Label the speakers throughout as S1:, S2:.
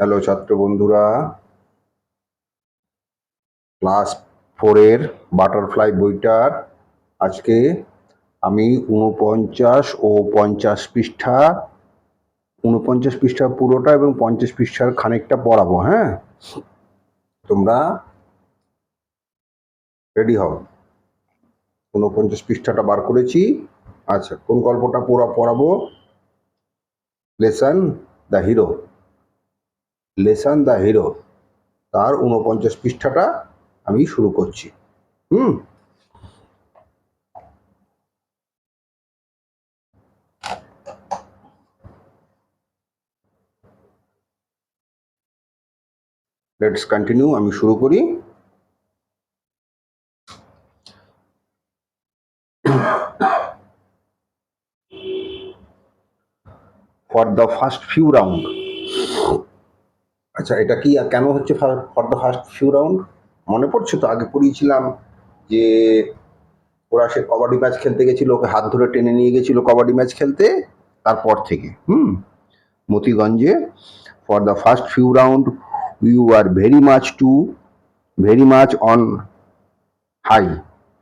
S1: Hello ছাত্র বন্ধুরা, class 4-এর butterfly বইটার আজকে আমি 49 ও 50 পৃষ্ঠা 49 পৃষ্ঠা পুরোটা এবং 50 পৃষ্ঠার খানিকটা পড়াবো। হ্যাঁ, তোমরা রেডি হও। 49 পৃষ্ঠাটা বার করেছি। আচ্ছা, কোন গল্পটা পড়াবো? Lesson the hero. Lesson the hero তার 49 পৃষ্ঠাটা আমি শুরু করছি। Let's continue. আমি শুরু করি। For the first few round. আচ্ছা, এটা কি কেন হচ্ছে for the first few round? মনে পড়ছে তো, আগে পড়িয়েছিলাম যে ওরা সে কবাডি ম্যাচ খেলতে গেছিল, ওকে হাত ধরে টেনে নিয়ে গেছিল কবাডি ম্যাচ খেলতে। তারপর থেকে মতিগঞ্জে for the first few round you are very much on high.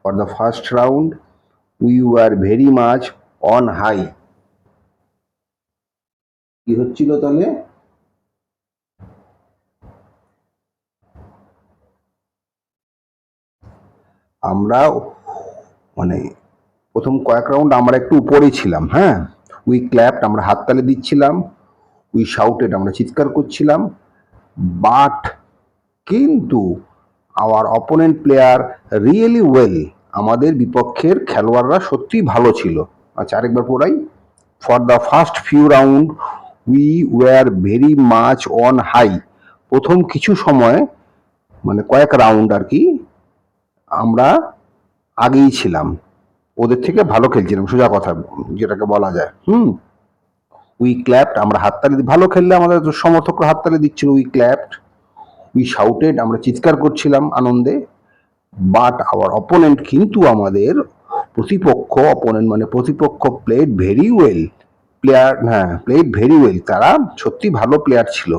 S1: For the first round you are very much on high. কি হচ্ছিল তাহলে? আমরা মানে প্রথম কয়েক রাউন্ড আমরা একটু উপরেই ছিলাম। হ্যাঁ, উই ক্ল্যাপড, আমরা হাততালি দিচ্ছিলাম। উই শাউটেড, আমরা চিৎকার করছিলাম। বাট, কিন্তু our opponent player really well, আমাদের বিপক্ষের খেলোয়াড়রা সত্যি ভালো ছিল। আচ্ছা, আরেকবার পড়াই। For the first few round we were very much on high. প্রথম কিছু সময় মানে কয়েক রাউন্ড আর কি, আমরা আগেই ছিলাম, ওদের থেকে ভালো খেলছিলাম, সোজা কথা যেটাকে বলা যায়। উই ক্ল্যাপড, আমরা হাততালি, ভালো খেললে আমাদের সমর্থকরা হাততালি দিচ্ছিল। We clapped. উই শাউটেড, আমরা চিৎকার করছিলাম আনন্দে। বাট আওয়ার অপোনেন্ট, কিন্তু আমাদের প্রতিপক্ষ, অপোনেন্ট মানে প্রতিপক্ষ, played very well, played very well, তারা সত্যি ভালো প্লেয়ার ছিল।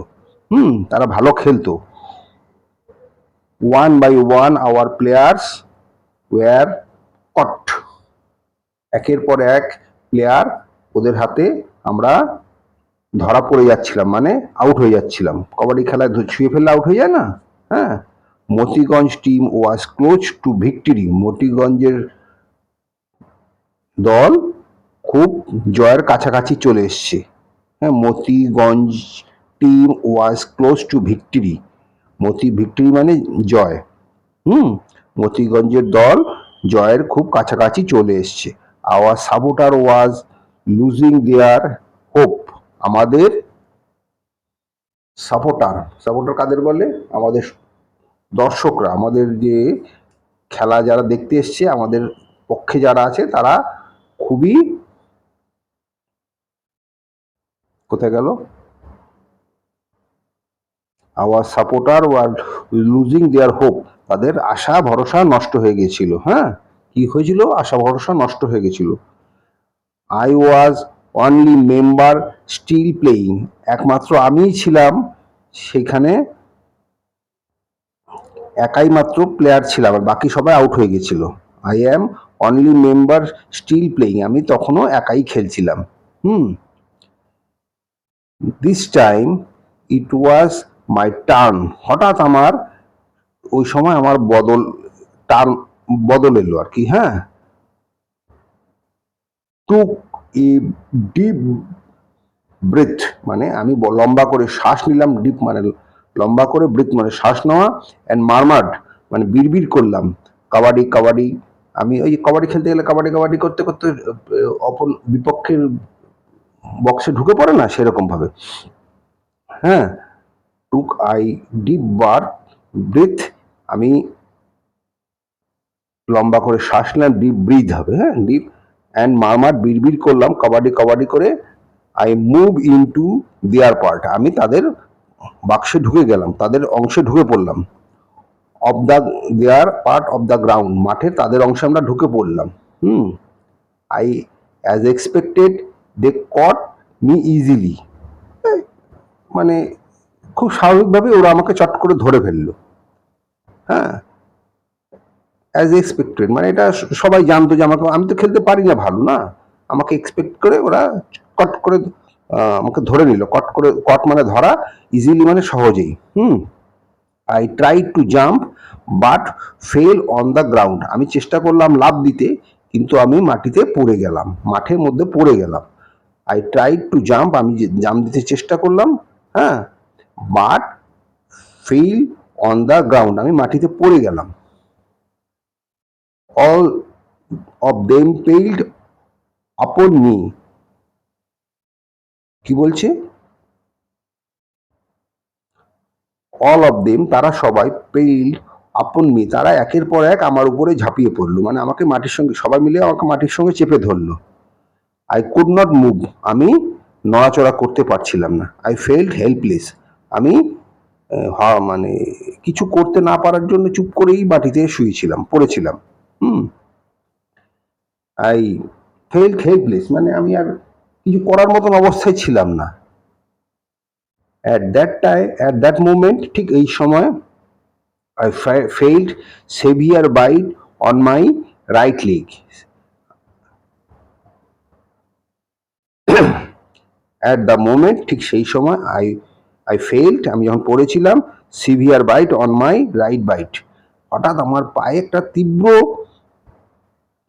S1: তারা ভালো খেলতো। One by one our players were caught, একের পর এক প্লেয়ার ওদের হাতে আমরা ধরা পড়ে যাচ্ছিলাম, মানে আউট হয়ে যাচ্ছিলাম। কবাডি খেলায় ছুঁয়ে ফেললে আউট হয়ে যায় না? হ্যাঁ। Motiganj team was close to victory. মতিগঞ্জের দল খুব জয়ের কাছাকাছি চলে এসছে। হ্যাঁ, Motiganj team was close to victory. Victory মানে জয়। মতিগঞ্জের দল জয়ের খুব কাছাকাছি চলে এসছে। Our supporter was losing their hope. আমাদের সাপোর্টার কাদের বলে? আমাদের দর্শকরা, আমাদের যে খেলা যারা দেখতে এসছে, আমাদের পক্ষে যারা আছে, তারা খুবই, কোথায় গেল? Hour supporter war losing their hope, তাদের আশা ভরসা নষ্ট হয়ে গেছিল। হ্যাঁ, কি হয়েছিল? আশা ভরসা নষ্ট হয়ে গেছিল। I was only member still playing, একমাত্র আমিই ছিলাম সেখানে, একাই মাত্র প্লেয়ার ছিলাম, আর বাকি সবাই আউট হয়ে গেছিল। I am only member still playing, আমি তখনও একাই খেলছিলাম। This time it was my turn, হঠাৎ আমার ওই সময় আমার টার্ন বদল এলো আর কি। হ্যাঁ, টুক ই ডিপ ব্রেথ, মানে আমি লম্বা করে শ্বাস নিলাম। ডিপ মানে লম্বা করে, ব্রেথ মানে শ্বাস নেওয়া, অ্যান্ড মারমার্ড মানে বিড়বিড় করলাম। কাবাডি কাবাডি, আমি ওই কাবাডি খেলতে গেলে কাবাডি কাবাডি করতে করতে অপর বিপক্ষের বক্সে ঢুকে পড়ে না, সেরকম ভাবে। হ্যাঁ, টুক আই ডিপ ব্রেথ, আমি লম্বা করে শ্বাস নিলাম, ডিপ ব্রিথ হবে। হ্যাঁ, ডিপ অ্যান্ড মারমার, বিড়বিড় করলাম কাবাডি কাবাডি করে। I move into their part, আমি তাদের বাক্সে ঢুকে গেলাম, তাদের অংশে ঢুকে পড়লাম। Of the their part of the ground, মাঠে তাদের অংশে আমরা ঢুকে পড়লাম। I as expected they caught me easily, মানে খুব স্বাভাবিকভাবে ওরা আমাকে চট করে ধরে ফেললো। হ্যাঁ, অ্যাজ এক্সপেক্টেড, মানে এটা সবাই জানতো যে আমাকে, আমি তো খেলতে পারি না ভালো, না আমাকে এক্সপেক্ট করে ওরা কট করে আমাকে ধরে নিল। কট করে, কট মানে ধরা, ইজিলি মানে সহজেই। I try to jump but fail on the ground. আমি চেষ্টা করলাম লাফ দিতে, কিন্তু আমি মাটিতে পড়ে গেলাম, মাঠের মধ্যে পড়ে গেলাম। আই ট্রাই টু জাম্প, আমি জাম্প দিতে চেষ্টা করলাম, হ্যাঁ, but fail on the ground, আমি মাটিতে পড়ে গেলাম। অল অফ দেম পেইল্ড আপন মি। কি বলছে? অল অফ দেম, তারা সবাই, পেইল্ড আপন মি, তারা একের পর এক আমার উপরে ঝাঁপিয়ে পড়লো, মানে আমাকে মাটির সঙ্গে, সবাই মিলে আমাকে মাটির সঙ্গে চেপে ধরলো। আই কুড নট মুভ, আমি নড়াচড়া করতে পারছিলাম না। আই ফেল্ট হেল্পলেস, আমি মানে কিছু করতে না পারার জন্য চুপ করেই মাটিতে শুয়েছিলাম, পড়েছিলাম। হুম আই ফেল্ট হেল্পলেস, মানে আমি আর কিছু করার মতন অবস্থায় ছিলাম না। অ্যাট দ্যাট মোমেন্ট, ঠিক এই সময়, I felt severe bite on my right leg. At the moment, ঠিক সেই সময়, আই ফেল্ট, আমি যখন পড়েছিলাম, severe bite on my right bite, হঠাৎ আমার পায়ে একটা তীব্র,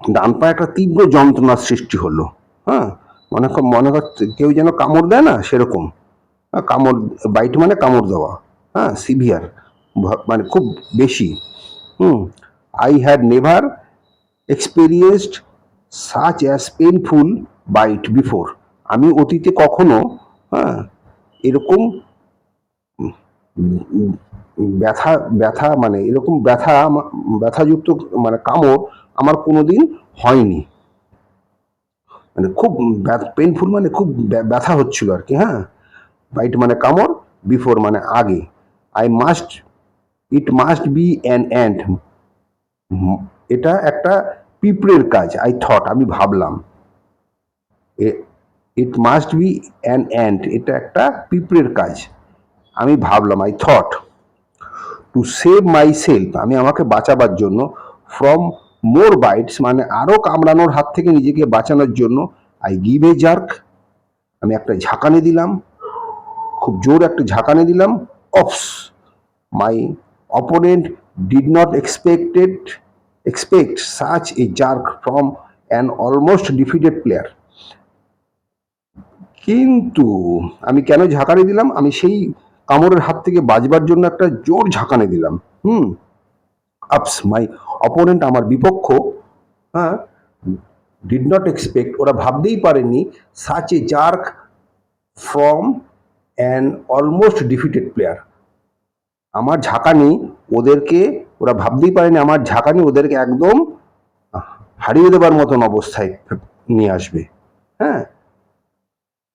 S1: ডান পায়ে একটা তীব্র যন্ত্রণার সৃষ্টি হলো। হ্যাঁ, মনে কর কেউ যেন কামড় দেয় না, সেরকম। কামড়, বাইট মানে কামড় দেওয়া, হ্যাঁ, সিভিয়ার মানে খুব বেশি। I had never experienced such as painful bite before. আমি অতীতে কখনো, হ্যাঁ, এরকম ব্যথা ব্যথা মানে এরকম ব্যথাযুক্ত মানে কামড় আমার কোনোদিন হয়নি। মানে খুব পেইনফুল, মানে খুব ব্যথা হচ্ছিল আর কি। হ্যাঁ, বাইট মানে কামড়, বিফোর মানে আগে। I must, it must be an ant, এটা একটা পিঁপড়ের কাজ। আই থট, আমি ভাবলাম। It must be an ant, এটা একটা পিঁপড়ের কাজ, আমি ভাবলাম। I thought to save my self, আমি আমাকে বাঁচাবার জন্য, ফ্রম মোর বাইটস, মানে আরো কামড়ানোর হাত থেকে নিজেকে বাঁচানোর জন্য, আই গিভ এ জার্ক, আমি একটা ঝাঁকানি দিলাম, খুব জোর একটা ঝাঁকানি দিলাম। Oops, my opponent did not expect such a jerk from an almost defeated player. কিন্তু আমি কেন ঝাঁকানি দিলাম? আমি সেই কামড়ের হাত থেকে বাঁচবার জন্য একটা জোর ঝাঁকানি দিলাম। আপস, মাই অপোনেন্ট, আমার বিপক্ষ, হ্যাঁ, ডিড নট এক্সপেক্ট, ওরা ভাবতেই পারেনি, such a jerk from an almost defeated player, আমার ঝাঁকানি ওদেরকে, ওরা ভাবতেই পারেনি আমার ঝাঁকানি ওদেরকে একদম হারিয়ে দেবার মতন অবস্থায় নিয়ে আসবে। হ্যাঁ,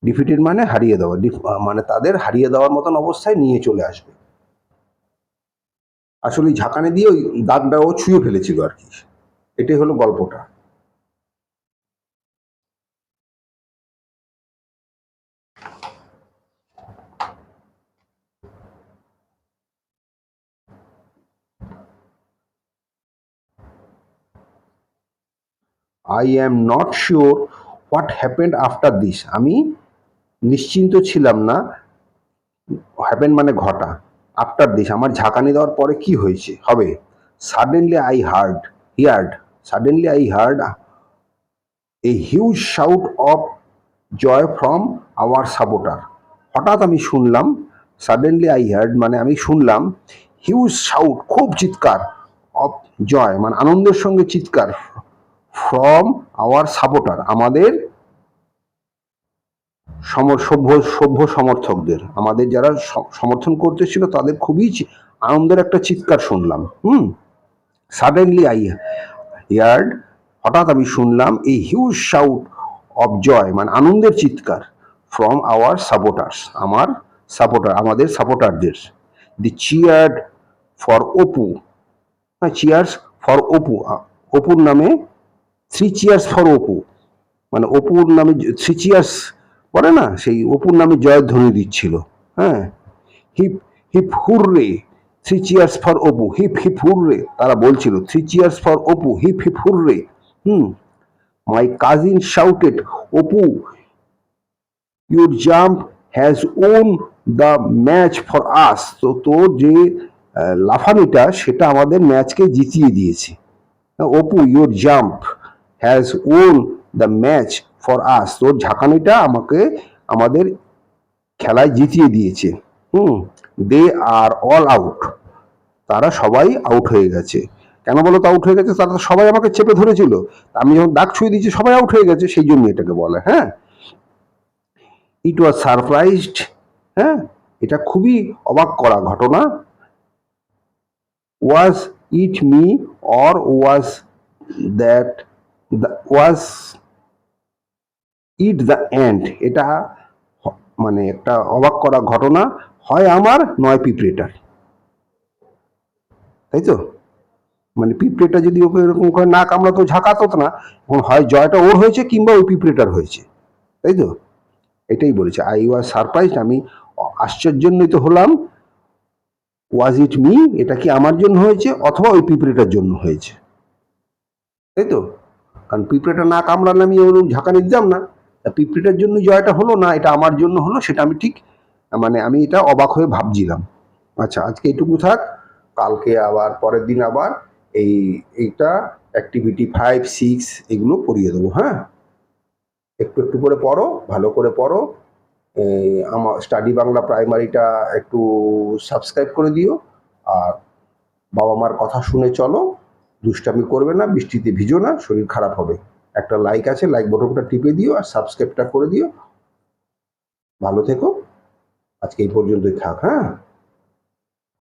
S1: ডিফিটেড মানে হারিয়ে দেওয়া, মানে তাদের হারিয়ে দেওয়ার মতন অবস্থায় নিয়ে চলে আসবে। আসলে ঝাঁকানি দিয়ে ওই দাগটাও ছুঁয়ে ফেলেছিল আর কি। এটাই হলো গল্পটা। I am not sure what happened after this, আমি নিশ্চিন্ত ছিলাম না, হ্যাপেন মানে ঘটা, আফটার দিস আমার ঝাঁকানি দেওয়ার পরে কি হয়েছে হবে। Suddenly I heard a huge shout of joy from our supporter. হঠাৎ আমি শুনলাম, সাডেনলি আই হার্ড মানে আমি শুনলাম, হিউজ শাউট, খুব চিৎকার, অফ জয় মানে আনন্দের সঙ্গে চিৎকার, ফ্রম আওয়ার সাপোর্টার, আমাদের সভ্য সমর্থকদের, আমাদের যারা সমর্থন করতেছিল তাদের খুবই আনন্দের একটা চিৎকার শুনলাম। সাডেনলি আই হিয়ার্ড, হঠাৎ আমি শুনলাম, এই হিউজ শাউট অফ জয় মানে আনন্দের চিৎকার, ফ্রম আওয়ার সাপোর্টার্স, আমাদের সাপোর্টারদের। দি চিয়ার্ড ফর অপু, হ্যাঁ, চিয়ার্স ফর অপু, অপুর নামে, থ্রি চিয়ার্স ফর অপু, মানে অপুর নামে থ্রি চিয়ার্স পড়ে না, সেই অপুর নামে জয়ধ্বনি দিচ্ছিল। হ্যাঁ, hip hip hurray, 3 cheers for Apu, hip hip hurray, তারা বলছিল 3 cheers for Apu, hip hip hurray. My cousin shouted, Apu your jump has won the match for us. তো তোর যে লাফানিটা সেটা আমাদের ম্যাচকে জিতিয়ে দিয়েছে। Apu your jump has won the match for us, তোর ঝাঁকানিটা আমাদের খেলায় জিতিয়ে দিয়েছে। দে আর অল আউট, তারা সবাই আউট হয়ে গেছে। কেন বলো তো আউট হয়ে গেছে? তারা তো সবাই আমাকে চেপে ধরেছিল, আমি যখন দাগ ছুঁয়ে দিয়েছি সবাই আউট হয়ে গেছে, সেই জন্য এটাকে বলে। হ্যাঁ, ইট ওয়াজ সারপ্রাইজড, হ্যাঁ, এটা খুবই অবাক করা ঘটনা। Was it me or was that was it the end, এটা মানে একটা অবাক করা ঘটনা, হয় আমার নয় পিঁপড়েটার, তাই তো? মানে পিঁপড়েটা যদি ওকে এরকম করে না কামড়াতো, ঝাঁকাতো না, এখন হয় জয়টা ওর হয়েছে কিংবা ওই পিঁপড়েটার হয়েছে, তাই তো? এটাই বলেছে, আই ওয়াজ সারপ্রাইজড, আমি আশ্চর্যান্বিত হলাম। ওয়াজ ইট মি, এটা কি আমার জন্য হয়েছে অথবা ওই পিঁপড়েটার জন্য হয়েছে, তাই তো? কারণ পিঁপড়েটা না কামড়ালে আমি ওরকম ঝাঁকানি দিতাম না। পিঁপড়েটার জন্য জয়টা হলো না, এটা আমার জন্য হলো, সেটা আমি ঠিক মানে আমি এটা অবাক হয়ে ভাবছিলাম। আচ্ছা, আজকে এইটুকু থাক, কালকে আবার পরের দিন আবার এইটা অ্যাক্টিভিটি 5, 6 এগুলো পড়িয়ে দেবো। হ্যাঁ, একটু একটু করে পড়ো, ভালো করে পড়ো। আমার স্টাডি বাংলা প্রাইমারিটা একটু সাবস্ক্রাইব করে দিও, আর বাবা মার কথা শুনে চলো, দুষ্টামি করবে না, বৃষ্টিতে ভিজো না, শরীর খারাপ হবে। একটা লাইক আছে, লাইক বটনটা টিপে দিও আর সাবস্ক্রাইবটা করে দিও। ভালো থেকো, আজকে এই পর্যন্তই থাক। হ্যাঁ।